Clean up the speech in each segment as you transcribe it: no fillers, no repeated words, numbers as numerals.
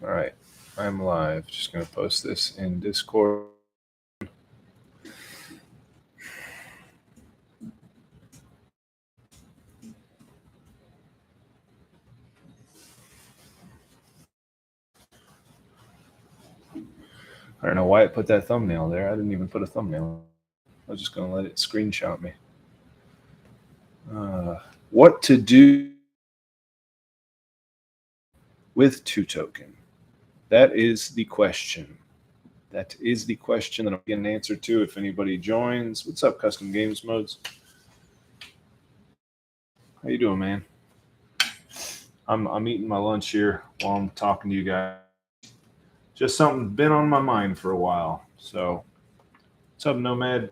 All right, I'm live. Just going to post this in Discord. I don't know why it put that thumbnail there. I didn't even put a thumbnail. I was just going to let it screenshot me. What to do with two token? That is the question. That is the question that I'm getting an answer to if anybody joins. What's up, Custom Games Modes? How you doing, man? I'm eating my lunch here while I'm talking to you guys. Just something been on my mind for a while. So, what's up, Nomad?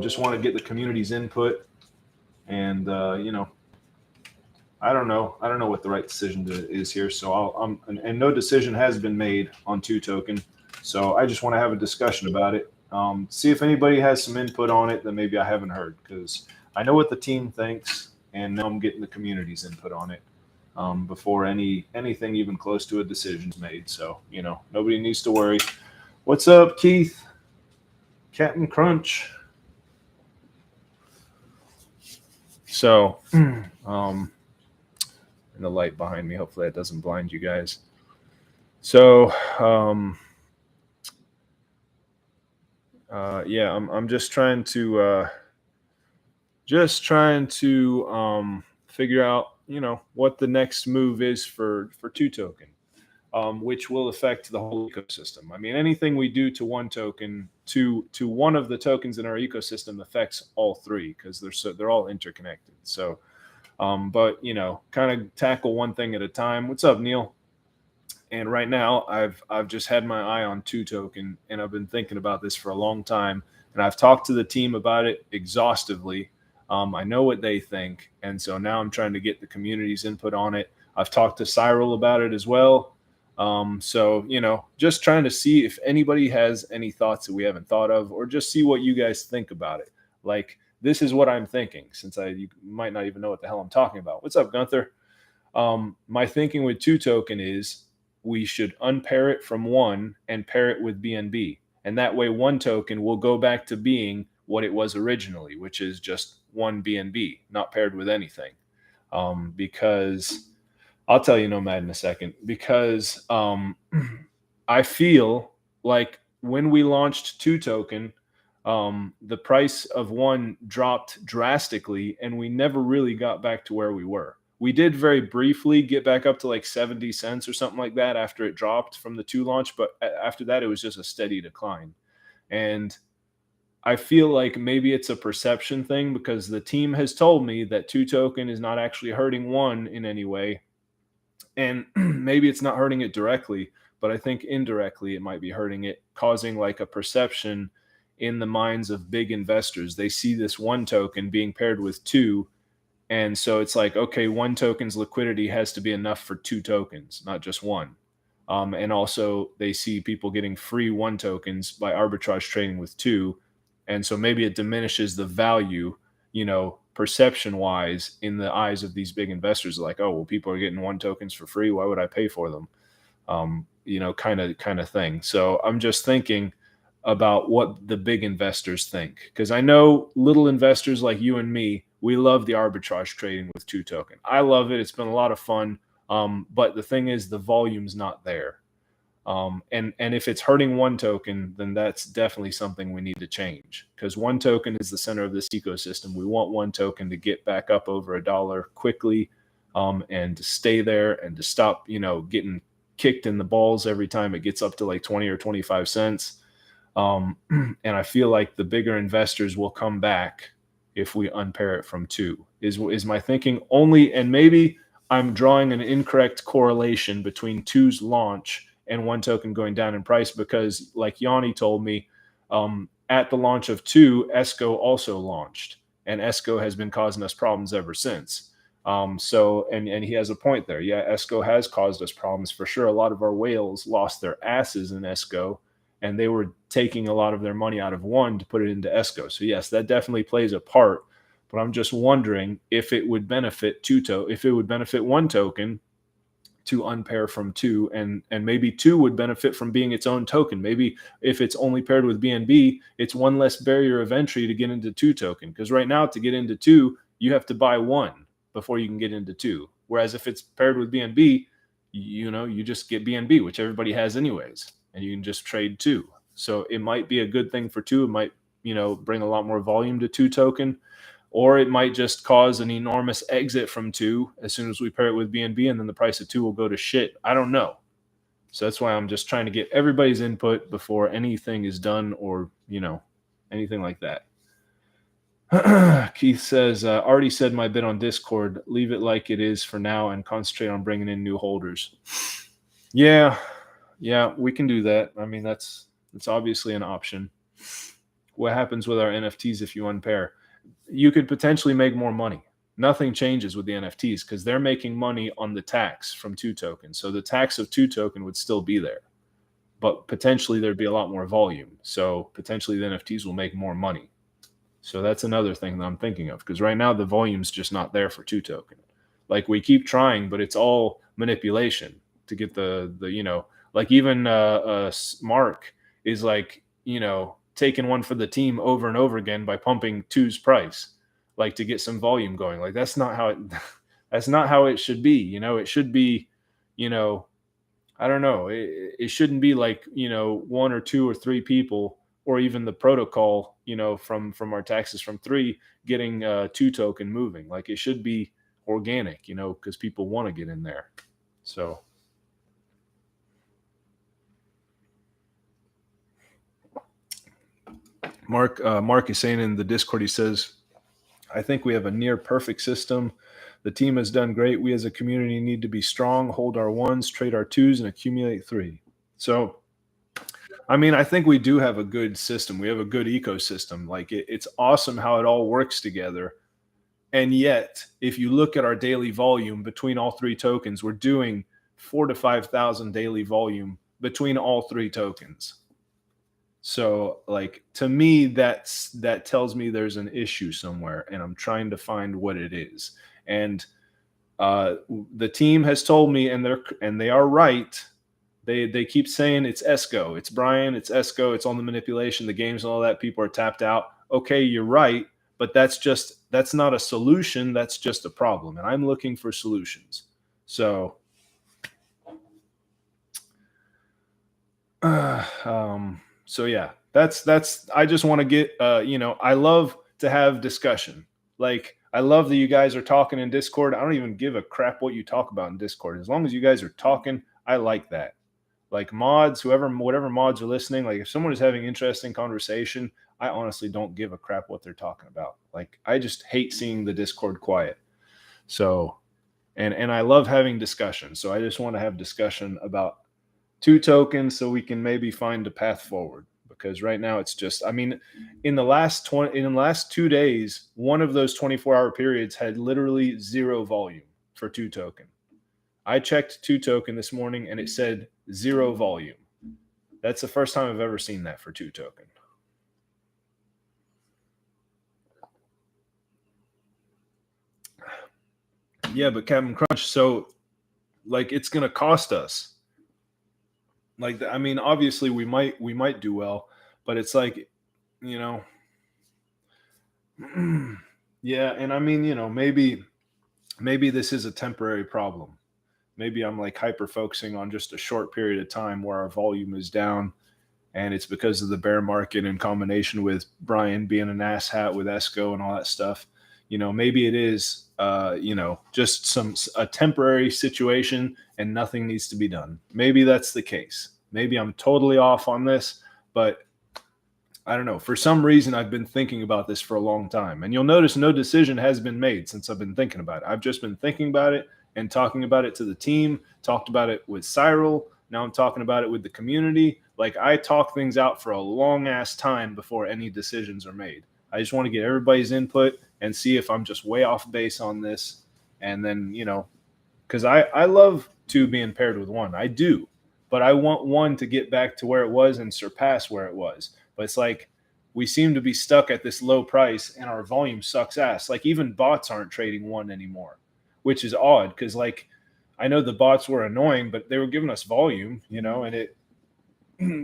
Just want to get the community's input, and I don't know. I don't know what the right decision is here. So and no decision has been made on two token. So I just want to have a discussion about it. See if anybody has some input on it that maybe I haven't heard, because I know what the team thinks, and now I'm getting the community's input on it before anything even close to a decision's made. So nobody needs to worry. What's up, Keith? Captain Crunch. So, and the light behind me. Hopefully, that doesn't blind you guys. So, yeah, I'm just trying to figure out what the next move is for two token, which will affect the whole ecosystem. I mean, anything we do to one token to one of the tokens in our ecosystem affects all three, because they're all interconnected. So, but kind of tackle one thing at a time. What's up, Neil? And right now, I've just had my eye on two token, and I've been thinking about this for a long time. And I've talked to the team about it exhaustively. I know what they think, and so now I'm trying to get the community's input on it. I've talked to Cyril about it as well. So just trying to see if anybody has any thoughts that we haven't thought of, or just see what you guys think about it. Like, this is what I'm thinking, since you might not even know what the hell I'm talking about. What's up, Gunther? My thinking with two token is we should unpair it from one and pair it with BNB. And that way, one token will go back to being what it was originally, which is just one BNB, not paired with anything. Because I'll tell you, Nomad, in a second, because I feel like when we launched two token, the price of one dropped drastically, and we never really got back to where we were. We did very briefly get back up to like 70 cents or something like that after it dropped from the two launch, but after that, it was just a steady decline. And I feel like maybe it's a perception thing, because the team has told me that two token is not actually hurting one in any way. And maybe it's not hurting it directly, but I think indirectly it might be hurting it, causing like a perception in the minds of big investors. They see this one token being paired with two, and so it's like, okay, one token's liquidity has to be enough for two tokens, not just one. And also, they see people getting free one tokens by arbitrage trading with two. And so maybe it diminishes the value, perception wise, in the eyes of these big investors. Like, oh, well, people are getting one tokens for free. Why would I pay for them? Kind of thing. So I'm just thinking about what the big investors think, because I know little investors like you and me, we love the arbitrage trading with two token. I love it. It's been a lot of fun. But the thing is, the volume's not there. And if it's hurting one token, then that's definitely something we need to change, because one token is the center of this ecosystem. We want one token to get back up over $1 quickly, and to stay there, and to stop, getting kicked in the balls every time it gets up to like 20 or 25 cents. And I feel like the bigger investors will come back if we unpair it from two, is my thinking only. And maybe I'm drawing an incorrect correlation between two's launch and one token going down in price, because like Yanni told me, at the launch of two, ESCO also launched, and ESCO has been causing us problems ever since. So he has a point there. Yeah, ESCO has caused us problems for sure. A lot of our whales lost their asses in ESCO, and they were taking a lot of their money out of one to put it into ESCO. So yes, that definitely plays a part. but I'm just wondering if it would benefit if it would benefit one token to unpair from two, and maybe two would benefit from being its own token. Maybe if it's only paired with BNB, it's one less barrier of entry to get into two token. Because right now, to get into two, you have to buy one before you can get into two. Whereas if it's paired with BNB, you just get BNB, which everybody has anyways, and you can just trade two. So it might be a good thing for two. It might, bring a lot more volume to two token, or it might just cause an enormous exit from two as soon as we pair it with BNB, and then the price of two will go to shit. I don't know. So that's why I'm just trying to get everybody's input before anything is done, or anything like that. Keith says, already said my bid on Discord. Leave it like it is for now and concentrate on bringing in new holders. Yeah, we can do that. I mean, that's obviously an option. What happens with our NFTs if you unpair? You could potentially make more money. Nothing changes with the NFTs because they're making money on the tax from two tokens. So the tax of two token would still be there, but potentially there'd be a lot more volume. So potentially the NFTs will make more money. So that's another thing that I'm thinking of, because right now the volume's just not there for two token. Like, we keep trying, but it's all manipulation to get the like even Mark is like, taking one for the team over and over again by pumping two's price, like to get some volume going. Like, that's not how it should be. It should be, I don't know. It shouldn't be like, one or two or three people, or even the protocol, from our taxes from three getting two token moving. Like, it should be organic, because people want to get in there. So. Mark is saying in the Discord, he says, I think we have a near perfect system. The team has done great. We as a community need to be strong, hold our ones, trade our twos, and accumulate three. So, I mean, I think we do have a good system. We have a good ecosystem. Like, it's awesome how it all works together. And yet, if you look at our daily volume between all three tokens, we're doing 4,000 to 5,000 daily volume between all three tokens. So, like, to me, that tells me there's an issue somewhere, and I'm trying to find what it is. And the team has told me, and they are right. They keep saying it's Esco, it's Brian, it's Esco, it's on the manipulation, the games and all that. People are tapped out. Okay, you're right, but that's not a solution. That's just a problem, and I'm looking for solutions. So, So yeah, that's I just want to get I love to have discussion. Like, I love that you guys are talking in Discord. I don't even give a crap what you talk about in Discord. As long as you guys are talking, I like that. Like, mods, whatever mods are listening, like, if someone is having interesting conversation, I honestly don't give a crap what they're talking about. Like, I just hate seeing the Discord quiet. So, and I love having discussion. So I just want to have discussion about two tokens so we can maybe find a path forward, because right now it's just, I mean, in the last 2 days, one of those 24-hour periods had literally zero volume for two token. I checked two token this morning and it said zero volume. That's the first time I've ever seen that for two token. Yeah, but Captain Crunch, so, like, it's going to cost us. Like, I mean, obviously we might do well, but it's like, yeah. And I mean, maybe this is a temporary problem. Maybe I'm like hyper focusing on just a short period of time where our volume is down, and it's because of the bear market in combination with Brian being an asshat with Esco and all that stuff. Maybe it is, just a temporary situation and nothing needs to be done. Maybe that's the case. Maybe I'm totally off on this, but I don't know. For some reason, I've been thinking about this for a long time, and you'll notice no decision has been made since I've been thinking about it. I've just been thinking about it and talking about it to the team, talked about it with Cyril. Now I'm talking about it with the community. Like, I talk things out for a long ass time before any decisions are made. I just want to get everybody's input and see if I'm just way off base on this. And then, because I love two being paired with one. I do. But I want one to get back to where it was and surpass where it was. But it's like, we seem to be stuck at this low price and our volume sucks ass. Like even bots aren't trading one anymore, which is odd because like I know the bots were annoying, but they were giving us volume, and it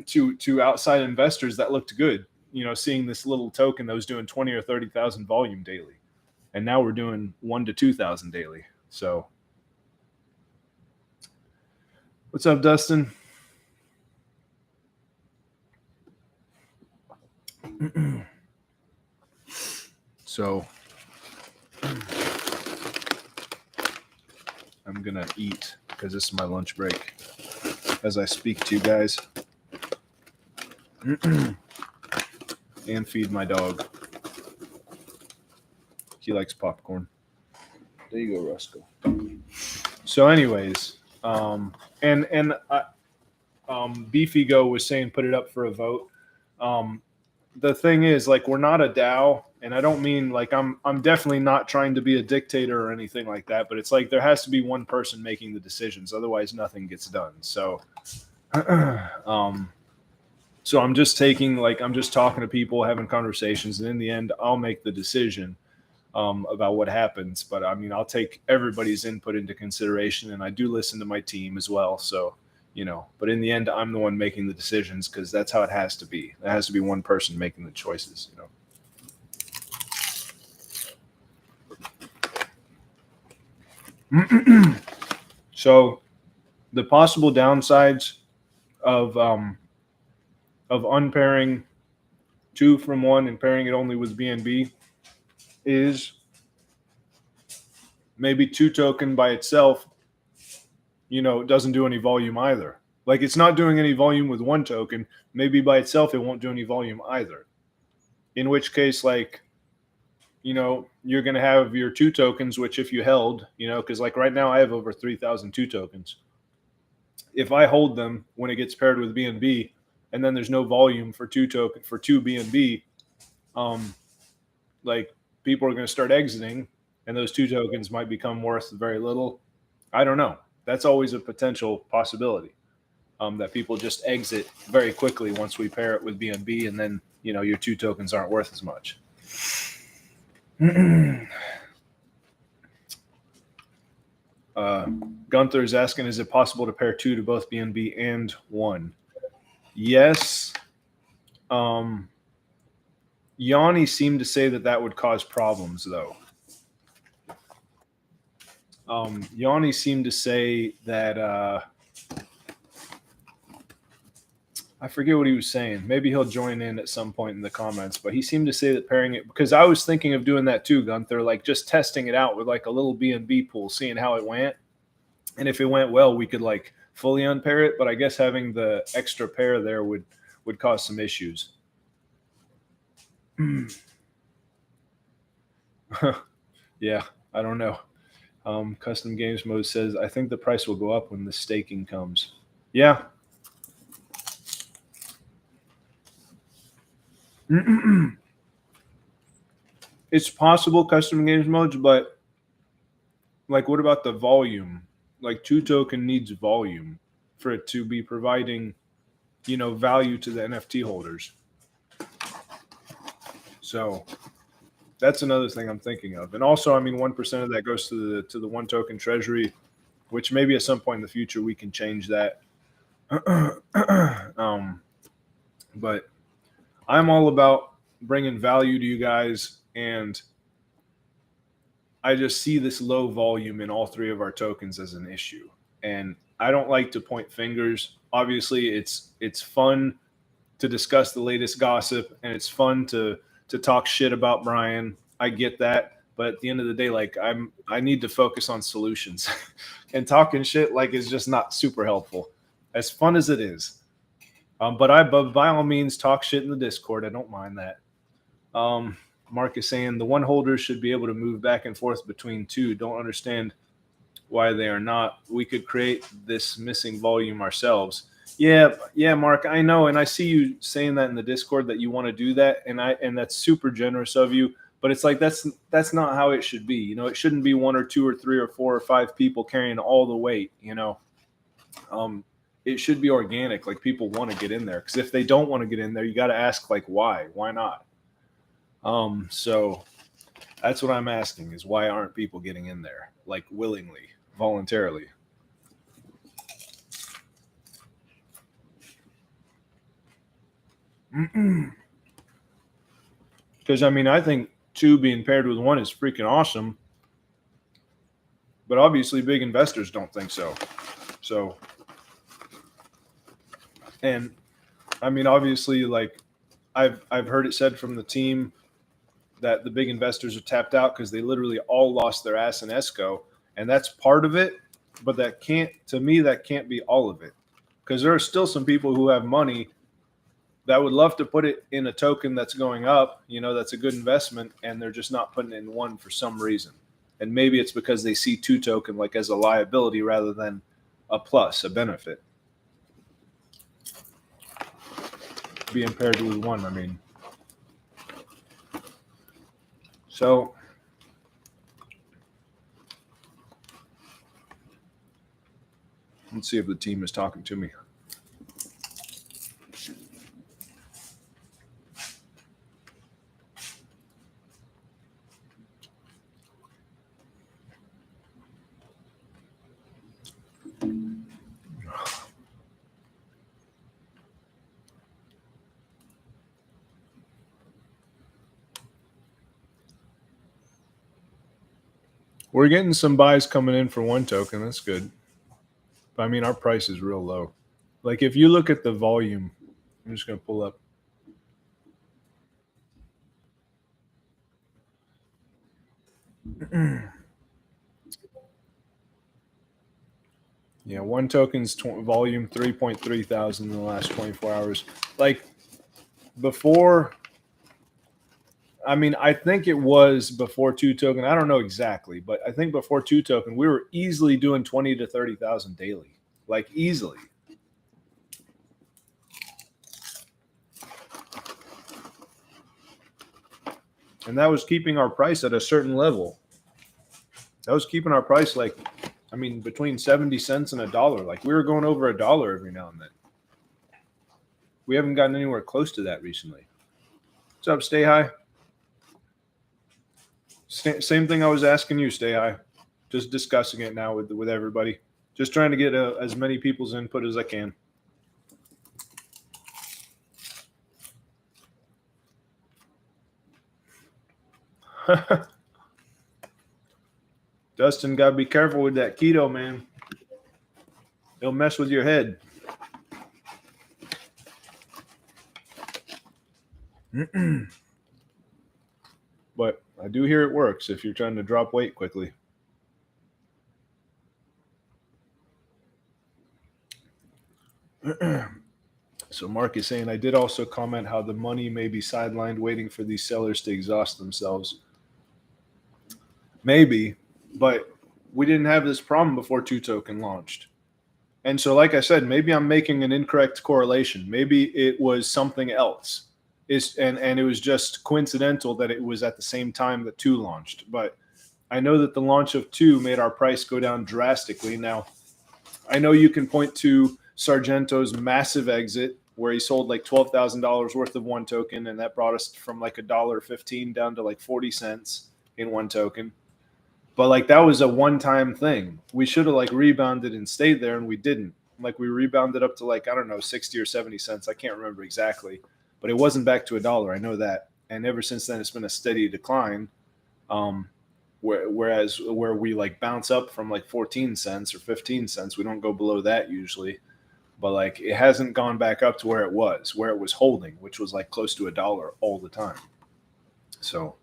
to outside investors that looked good, seeing this little token that was doing 20 or 30,000 volume daily. And now we're doing 1 to 2,000 daily. So what's up, Dustin? So I'm going to eat because this is my lunch break as I speak to you guys. And feed my dog. He likes popcorn. There you go, Roscoe. So anyways, Beefy was saying put it up for a vote. The thing is, like, we're not a DAO, and I don't mean like I'm definitely not trying to be a dictator or anything like that, but it's like there has to be one person making the decisions, otherwise nothing gets done. So so I'm just talking to people, having conversations, and in the end I'll make the decision about what happens. But I mean, I'll take everybody's input into consideration, and I do listen to my team as well. So but in the end, I'm the one making the decisions because that's how it has to be. There has to be one person making the choices, So the possible downsides of unpairing 2 from 1 and pairing it only with BNB is maybe 2 token by itself doesn't do any volume either. Like it's not doing any volume with 1 token. Maybe by itself, it won't do any volume either. In which case, like, you're going to have your 2 tokens, which if you held, because like right now I have over 3,000 2 tokens. If I hold them when it gets paired with BNB and then there's no volume for 2 BNB, like people are going to start exiting and those 2 tokens might become worth very little. I don't know. That's always a potential possibility, that people just exit very quickly once we pair it with BNB, and then your 2 tokens aren't worth as much. Gunther is asking, is it possible to pair 2 to both BNB and 1? Yes. Yanni seemed to say that would cause problems, though. Yanni seemed to say that I forget what he was saying. Maybe he'll join in at some point in the comments, but he seemed to say that pairing it, because I was thinking of doing that too, Gunther, like just testing it out with like a little BNB pool, seeing how it went. And if it went well, we could like fully unpair it, but I guess having the extra pair there would cause some issues. Yeah, I don't know. Custom Games Mode says, I think the price will go up when the staking comes. Yeah. It's possible, Custom Games Modes, but like, what about the volume? Like 2 token needs volume for it to be providing, value to the NFT holders. So that's another thing I'm thinking of. And also, I mean, 1% of that goes to the 1 token treasury, which maybe at some point in the future we can change that. But I'm all about bringing value to you guys, and I just see this low volume in all 3 of our tokens as an issue. And I don't like to point fingers. Obviously, it's fun to discuss the latest gossip, and it's fun to talk shit about Brian. I get that, but at the end of the day, like I need to focus on solutions, and talking shit like is just not super helpful, as fun as it is. But by all means, talk shit in the Discord. I don't mind that. Mark is saying the 1 holders should be able to move back and forth between 2. Don't understand why they are not. We could create this missing volume ourselves. Yeah, Mark, I know, and I see you saying that in the Discord that you want to do that, and that's super generous of you. But it's like that's not how it should be. It shouldn't be 1 or 2 or 3 or 4 or 5 people carrying all the weight. it should be organic. Like people want to get in there, because if they don't want to get in there, you got to ask like why not. So that's what I'm asking, is why aren't people getting in there like willingly, voluntarily? Because I mean, I think 2 being paired with 1 is freaking awesome, but obviously big investors don't think so. So, and I mean, obviously, like I've heard it said from the team that the big investors are tapped out because they literally all lost their ass in ESCO, and that's part of it. But that can't, to me, that can't be all of it, because there are still some people who have money that would love to put it in a token that's going up, that's a good investment, and they're just not putting it in 1 for some reason. And maybe it's because they see 2 token like as a liability rather than a plus, a benefit. Being paired with 1, I mean. So let's see if the team is talking to me. We're getting some buys coming in for 1 token. That's good. But I mean, our price is real low. Like if you look at the volume, I'm just going to pull up. Yeah, 1 token's volume 3.3 thousand in the last 24 hours. Like before, I mean, I think it was before 2 token. I don't know exactly, but I think before 2 token, we were easily doing 20 to 30,000 daily, like easily. And that was keeping our price at a certain level. That was keeping our price like, I mean, between 70 cents and $1. Like we were going over $1 every now and then. We haven't gotten anywhere close to that recently. What's up, Stay High? Same thing I was asking you, Stay High. Just discussing it now with everybody. Just trying to get as many people's input as I can. Dustin, gotta be careful with that keto, man. It'll mess with your head. But I do hear it works if you're trying to drop weight quickly. So Mark is saying, I did also comment how the money may be sidelined waiting for these sellers to exhaust themselves. Maybe, but we didn't have this problem before 2 token launched. And so, like I said, maybe I'm making an incorrect correlation. Maybe it was something else. And it was just coincidental that it was at the same time that 2 launched. But I know that the launch of 2 made our price go down drastically. Now, I know you can point to Sargento's massive exit where he sold like $12,000 worth of 1 token, and that brought us from like $1.15 down to like 40 cents in 1 token. But like that was a one-time thing. We should have like rebounded and stayed there, and we didn't. Like we rebounded up to like, I don't know, 60 or 70 cents. I can't remember exactly, but it wasn't back to $1. I know that. And ever since then, it's been a steady decline. Whereas where we like bounce up from like 14 cents or 15 cents, we don't go below that usually. But like it hasn't gone back up to where it was holding, which was like close to $1 all the time. So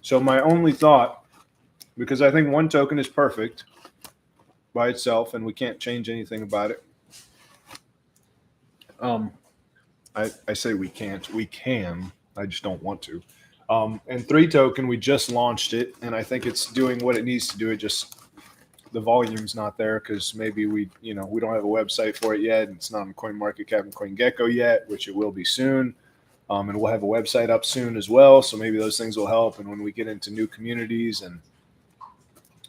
so my only thought, because I think 1 token is perfect by itself and we can't change anything about it. I say we can't. We can. I just don't want to. And 3 token, we just launched it, and I think it's doing what it needs to do. It just the volume's not there because maybe we don't have a website for it yet, and it's not on CoinMarketCap and CoinGecko yet, which it will be soon. And we'll have a website up soon as well, so maybe those things will help. And when we get into new communities and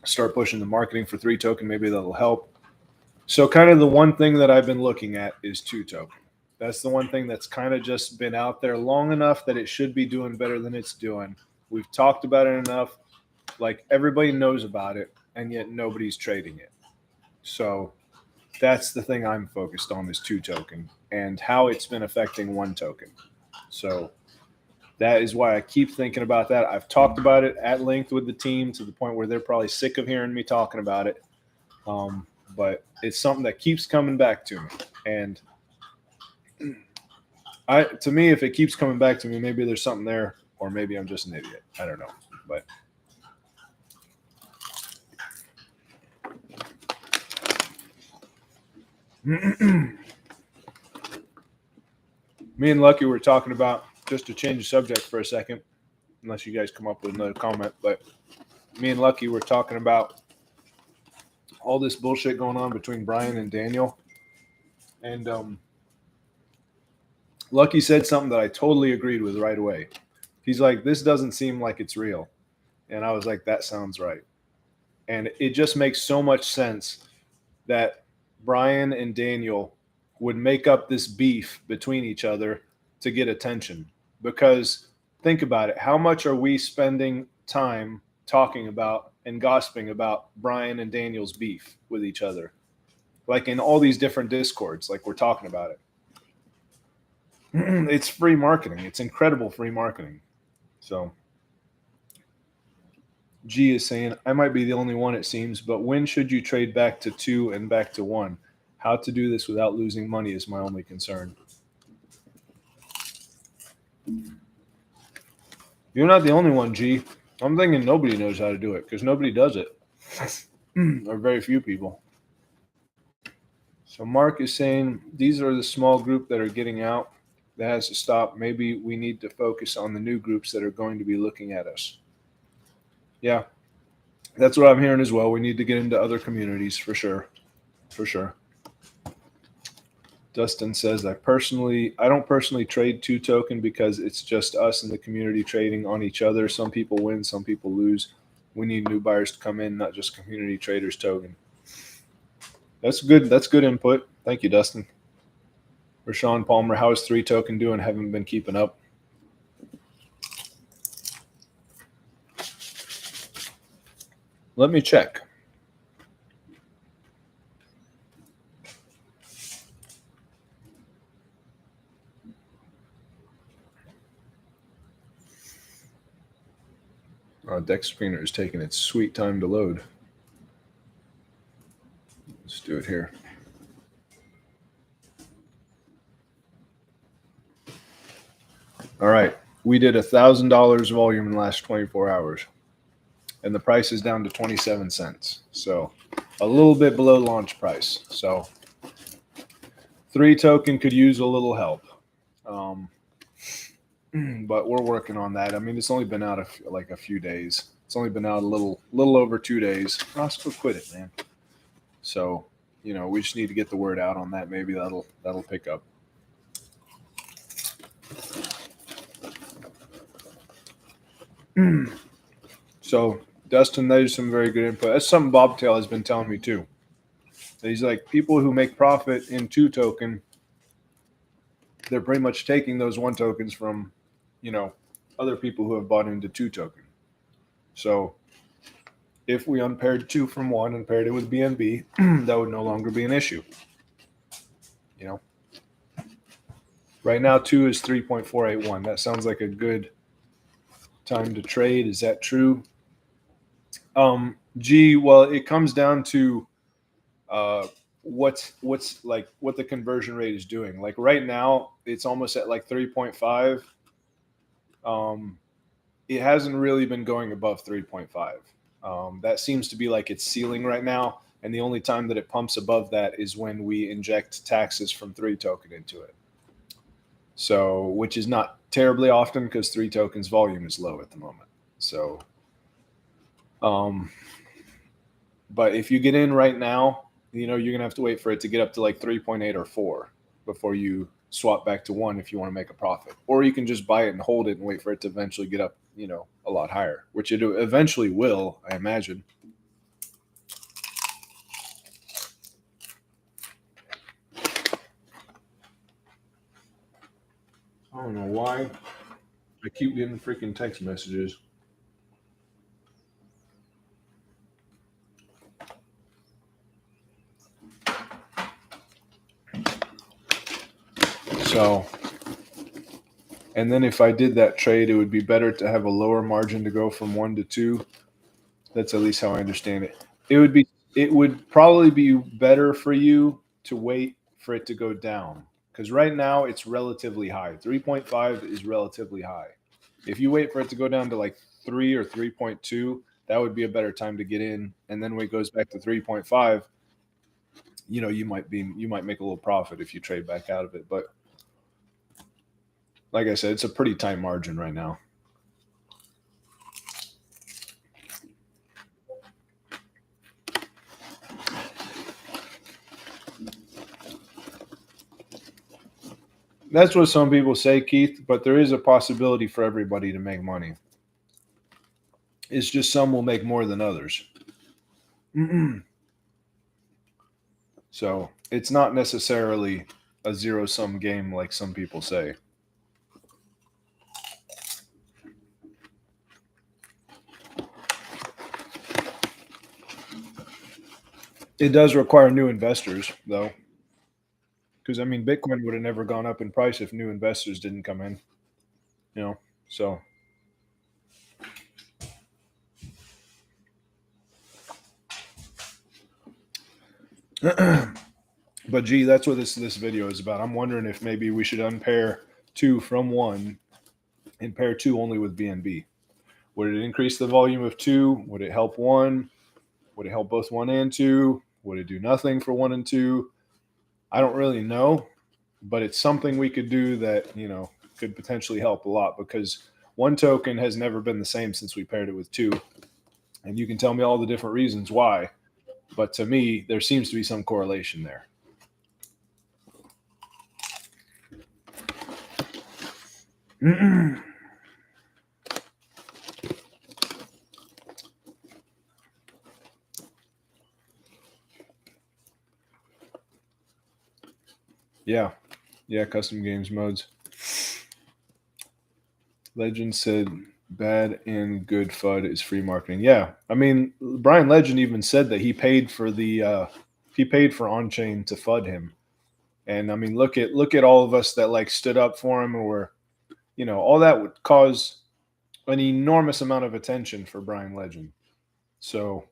start pushing the marketing for 3 token. Maybe that'll help. So kind of the one thing that I've been looking at is 2 token. That's the one thing that's kind of just been out there long enough that it should be doing better than it's doing. We've talked about it enough. Like everybody knows about it, and yet nobody's trading it. So that's the thing I'm focused on is 2 token and how it's been affecting 1 token. So that is why I keep thinking about that. I've talked about it at length with the team to the point where they're probably sick of hearing me talking about it. But it's something that keeps coming back to me. And to me, if it keeps coming back to me, maybe there's something there, or maybe I'm just an idiot. I don't know. But me and Lucky were talking about, just to change the subject for a second, unless you guys come up with another comment, but me and Lucky were talking about all this bullshit going on between Brian and Daniel. And Lucky said something that I totally agreed with right away. He's like, this doesn't seem like it's real. And I was like, that sounds right. And it just makes so much sense that Brian and Daniel would make up this beef between each other to get attention. Because think about it. How much are we spending time talking about and gossiping about Brian and Daniel's beef with each other? Like in all these different discords, like we're talking about it. It's free marketing. It's incredible free marketing. So G is saying, I might be the only one, it seems, but when should you trade back to 2 and back to 1? How to do this without losing money is my only concern. You're not the only one, G. I'm thinking nobody knows how to do it because nobody does it. Or very few people. So Mark is saying, these are the small group that are getting out. That has to stop. Maybe we need to focus on the new groups that are going to be looking at us. Yeah, that's what I'm hearing as well. We need to get into other communities for sure. For sure. Dustin says, I don't personally trade 2 token because it's just us in the community trading on each other. Some people win, some people lose. We need new buyers to come in, not just community traders token. That's good. That's good input. Thank you, Dustin. Rashawn Palmer, how is 3 token doing? Haven't been keeping up. Let me check. Dex Screener is taking its sweet time to load. Let's do it here. All right. We did $1,000 volume in the last 24 hours. And the price is down to 27 cents. So a little bit below launch price. So 3 token could use a little help. But we're working on that. I mean, it's only been out a few days. It's only been out a little over 2 days. Roscoe quit it, man. So, we just need to get the word out on that. Maybe that'll pick up. So, Dustin, that is some very good input. That's something Bobtail has been telling me too. He's like, people who make profit in 2 token, they're pretty much taking those 1 tokens from, other people who have bought into 2 token. So if we unpaired 2 from 1 and paired it with BNB, that would no longer be an issue. Right now 2 is 3.481. That sounds like a good time to trade. Is that true? G, well, it comes down to what's like what the conversion rate is doing. Like right now, it's almost at like 3.5. It hasn't really been going above 3.5. That seems to be like its ceiling right now. And the only time that it pumps above that is when we inject taxes from 3 token into it. So, which is not terribly often because 3 tokens volume is low at the moment. So, but if you get in right now, you're going to have to wait for it to get up to like 3.8 or 4 before you swap back to 1 if you want to make a profit. Or you can just buy it and hold it and wait for it to eventually get up, a lot higher, which it eventually will, I imagine. I don't know why I keep getting freaking text messages. So, and then if I did that trade, it would be better to have a lower margin to go from 1 to 2. That's at least how I understand it. It would probably be better for you to wait for it to go down because right now it's relatively high. 3.5 is relatively high. If you wait for it to go down to like 3 or 3.2, that would be a better time to get in. And then when it goes back to 3.5, you might make a little profit if you trade back out of it. But like I said, it's a pretty tight margin right now. That's what some people say, Keith, but there is a possibility for everybody to make money. It's just some will make more than others. So it's not necessarily a zero sum game like some people say. It does require new investors, though, because I mean, Bitcoin would have never gone up in price if new investors didn't come in. You know, so but gee, that's what this video is about. I'm wondering if maybe we should unpair 2 from 1 and pair 2 only with BNB. Would it increase the volume of 2? Would it help 1? Would it help both 1 and 2? Would it do nothing for 1 and 2? I don't really know, but it's something we could do that, could potentially help a lot because 1 token has never been the same since we paired it with 2. And you can tell me all the different reasons why, but to me, there seems to be some correlation there. Yeah, custom games modes. Legend said bad and good FUD is free marketing. Yeah, I mean Brian Legend even said that he paid for on-chain to FUD him, and I mean look at all of us that like stood up for him, or all that would cause an enormous amount of attention for Brian Legend. So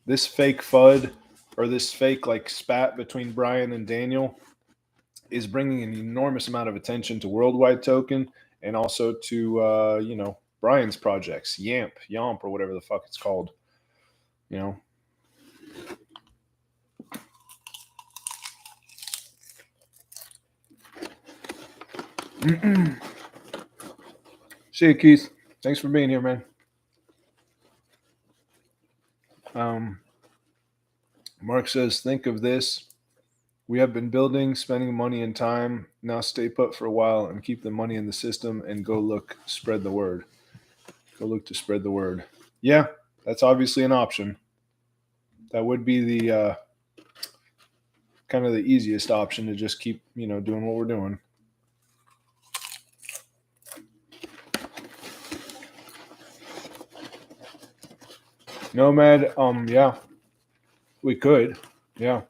this fake FUD or this fake like spat between Brian and Daniel is bringing an enormous amount of attention to Worldwide Token and also to Brian's projects, Yomp, or whatever the fuck it's called. See you, Keith. Thanks for being here, man. Mark says, think of this. We have been building, spending money and time. Now stay put for a while and keep the money in the system and spread the word. Go look to spread the word. Yeah, that's obviously an option. That would be the kind of the easiest option to just keep, doing what we're doing. Nomad, yeah, we could. Yeah.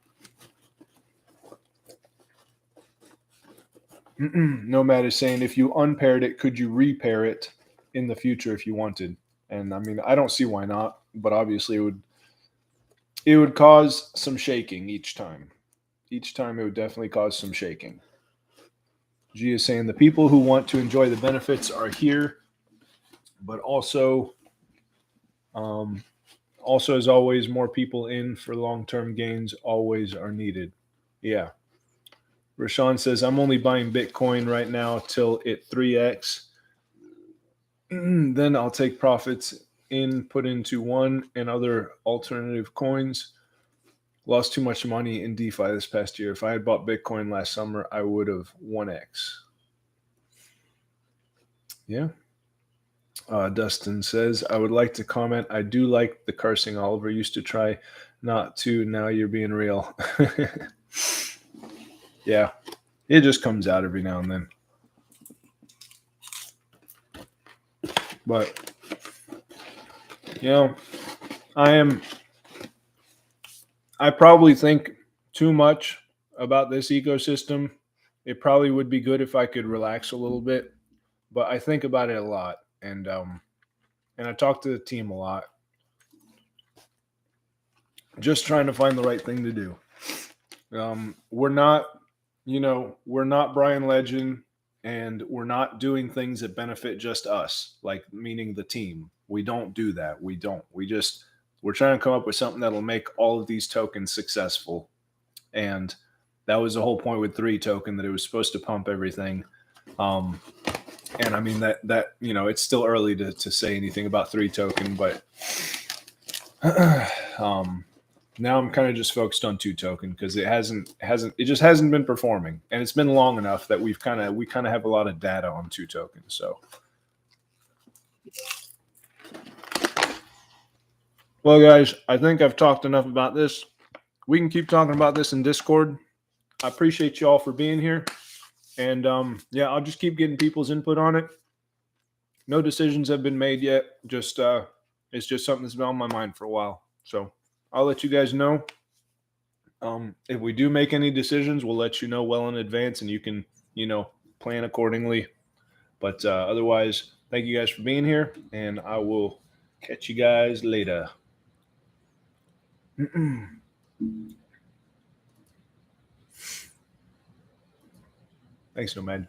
Nomad is saying if you unpaired it, could you repair it in the future if you wanted? And I mean, I don't see why not, but obviously it would cause some shaking each time. Each time it would definitely cause some shaking. G is saying the people who want to enjoy the benefits are here, but also as always, more people in for long-term gains always are needed. Yeah. Rashawn says, I'm only buying Bitcoin right now till it 3x. Then I'll take profits put into 1 and other alternative coins. Lost too much money in DeFi this past year. If I had bought Bitcoin last summer, I would have 1x. Yeah. Dustin says, I would like to comment. I do like the cursing Oliver used to try not to. Now you're being real. Yeah. It just comes out every now and then. But you know, I probably think too much about this ecosystem. It probably would be good if I could relax a little bit, but I think about it a lot, and I talk to the team a lot, just trying to find the right thing to do. We're not, we're not Brian Legend, and we're not doing things that benefit just us, like meaning the team. We don't do that. We don't. We're trying to come up with something that'll make all of these tokens successful, and that was the whole point with Three Token, that it was supposed to pump everything. Um, and I mean that it's still early to say anything about Three Token, but um, now I'm kind of just focused on Two Token because it just hasn't been performing, and it's been long enough that we kind of have a lot of data on Two Token. So, well, guys, I think I've talked enough about this. We can keep talking about this in Discord. I appreciate you all for being here, and yeah, I'll just keep getting people's input on it. No decisions have been made yet. Just it's just something that's been on my mind for a while. So I'll let you guys know. If we do make any decisions, we'll let you know well in advance, and you can, plan accordingly. But otherwise, thank you guys for being here, and I will catch you guys later. Thanks, Nomad.